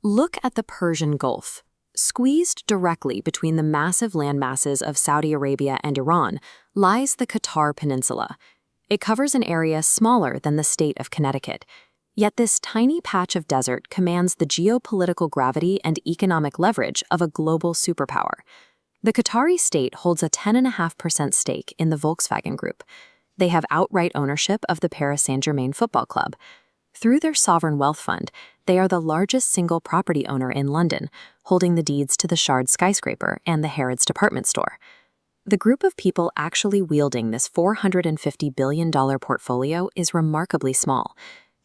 Look at the Persian Gulf. Squeezed directly between the massive landmasses of Saudi Arabia and Iran lies the Qatar Peninsula. It covers an area smaller than the state of Connecticut. Yet this tiny patch of desert commands the geopolitical gravity and economic leverage of a global superpower. The Qatari state holds a 10.5% stake in the Volkswagen Group. They have outright ownership of the Paris Saint-Germain football club. Through their sovereign wealth fund, they are the largest single property owner in London, holding the deeds to the Shard skyscraper and the Harrods department store. The group of people actually wielding this $450 billion portfolio is remarkably small.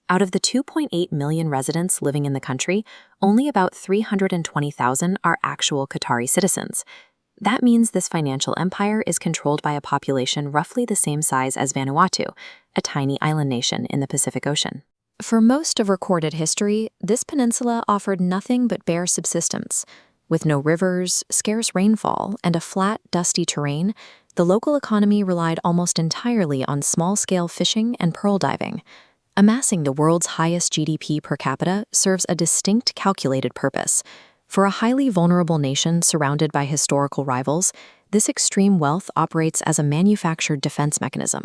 Out of the 2.8 million residents living in the country, only about 320,000 are actual Qatari citizens. That means this financial empire is controlled by a population roughly the same size as Vanuatu, a tiny island nation in the Pacific Ocean. For most of recorded history, this peninsula offered nothing but bare subsistence. With no rivers, scarce rainfall, and a flat, dusty terrain, the local economy relied almost entirely on small-scale fishing and pearl diving. Amassing the world's highest GDP per capita serves a distinct calculated purpose. For a highly vulnerable nation surrounded by historical rivals, this extreme wealth operates as a manufactured defense mechanism.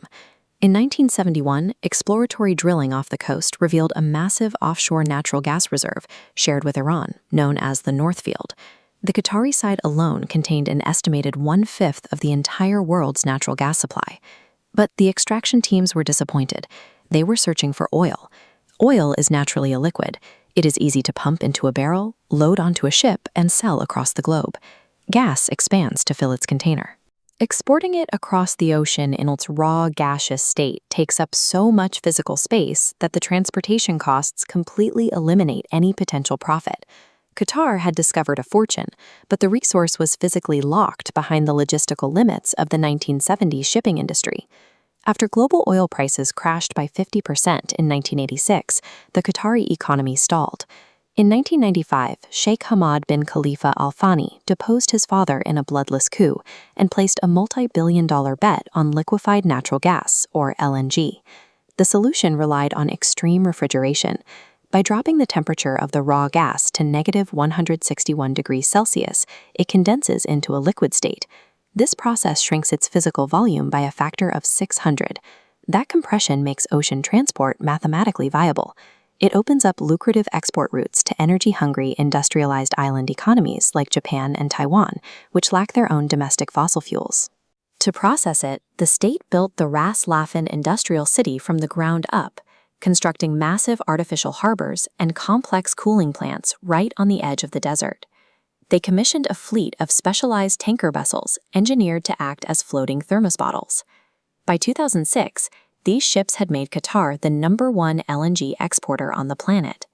In 1971, exploratory drilling off the coast revealed a massive offshore natural gas reserve shared with Iran, known as the North Field. The Qatari side alone contained an estimated 1/5 of the entire world's natural gas supply. But the extraction teams were disappointed. They were searching for oil. Oil is naturally a liquid. It is easy to pump into a barrel, load onto a ship, and sell across the globe. Gas expands to fill its container. Exporting it across the ocean in its raw, gaseous state takes up so much physical space that the transportation costs completely eliminate any potential profit. Qatar had discovered a fortune, but the resource was physically locked behind the logistical limits of the 1970s shipping industry. After global oil prices crashed by 50% in 1986, the Qatari economy stalled. In 1995, Sheikh Hamad bin Khalifa Al Thani deposed his father in a bloodless coup and placed a multi-billion-dollar bet on liquefied natural gas, or LNG. The solution relied on extreme refrigeration. By dropping the temperature of the raw gas to negative 161 degrees Celsius, it condenses into a liquid state. This process shrinks its physical volume by a factor of 600. That compression makes ocean transport mathematically viable. It opens up lucrative export routes to energy-hungry, industrialized island economies like Japan and Taiwan, which lack their own domestic fossil fuels. To process it, the state built the Ras Laffan industrial city from the ground up, constructing massive artificial harbors and complex cooling plants right on the edge of the desert. They commissioned a fleet of specialized tanker vessels engineered to act as floating thermos bottles. By 2006, these ships had made Qatar the #1 LNG exporter on the planet.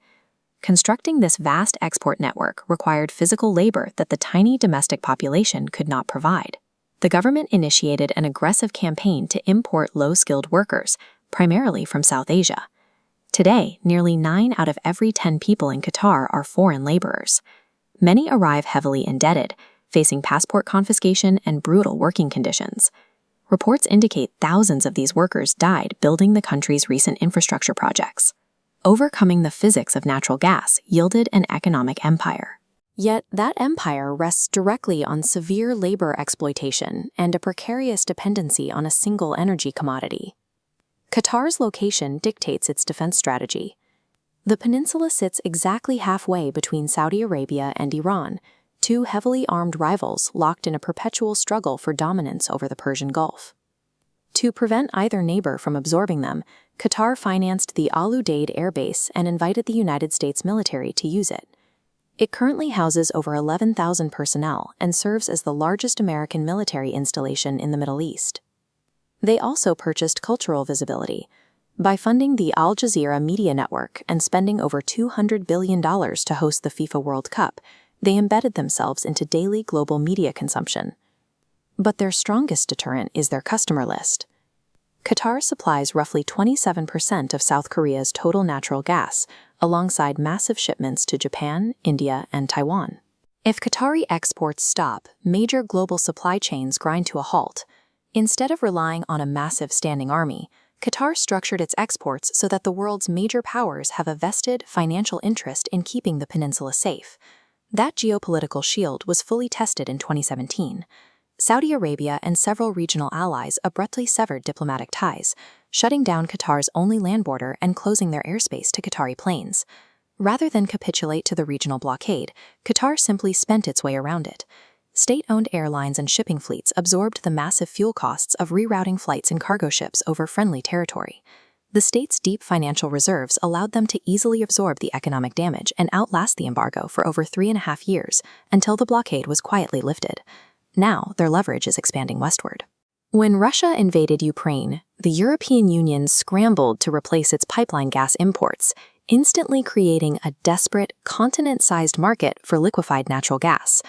Constructing this vast export network required physical labor that the tiny domestic population could not provide. The government initiated an aggressive campaign to import low-skilled workers, primarily from South Asia. Today, nearly 9 out of every 10 people in Qatar are foreign laborers. Many arrive heavily indebted, facing passport confiscation and brutal working conditions. Reports indicate thousands of these workers died building the country's recent infrastructure projects. Overcoming the physics of natural gas yielded an economic empire. Yet that empire rests directly on severe labor exploitation and a precarious dependency on a single energy commodity. Qatar's location dictates its defense strategy. The peninsula sits exactly halfway between Saudi Arabia and Iran, two heavily armed rivals locked in a perpetual struggle for dominance over the Persian Gulf. To prevent either neighbor from absorbing them, Qatar financed the Al Udeid Air Base and invited the United States military to use it. It currently houses over 11,000 personnel and serves as the largest American military installation in the Middle East. They also purchased cultural visibility. By funding the Al Jazeera Media Network and spending over $200 billion to host the FIFA World Cup, they embedded themselves into daily global media consumption. But their strongest deterrent is their customer list. Qatar supplies roughly 27% of South Korea's total natural gas, alongside massive shipments to Japan, India, and Taiwan. If Qatari exports stop, major global supply chains grind to a halt. Instead of relying on a massive standing army, Qatar structured its exports so that the world's major powers have a vested financial interest in keeping the peninsula safe. That geopolitical shield was fully tested in 2017. Saudi Arabia and several regional allies abruptly severed diplomatic ties, shutting down Qatar's only land border and closing their airspace to Qatari planes. Rather than capitulate to the regional blockade, Qatar simply spent its way around it. State-owned airlines and shipping fleets absorbed the massive fuel costs of rerouting flights and cargo ships over friendly territory. The state's deep financial reserves allowed them to easily absorb the economic damage and outlast the embargo for over 3.5 years until the blockade was quietly lifted. Now, their leverage is expanding westward. When Russia invaded Ukraine, the European Union scrambled to replace its pipeline gas imports, instantly creating a desperate, continent-sized market for liquefied natural gas.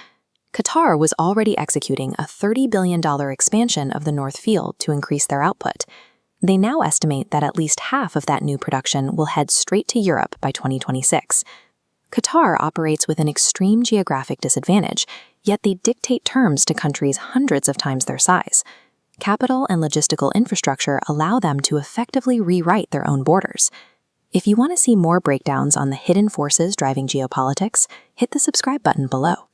Qatar was already executing a $30 billion expansion of the North Field to increase their output. They now estimate that at least half of that new production will head straight to Europe by 2026. Qatar operates with an extreme geographic disadvantage, yet they dictate terms to countries hundreds of times their size. Capital and logistical infrastructure allow them to effectively rewrite their own borders. If you want to see more breakdowns on the hidden forces driving geopolitics, hit the subscribe button below.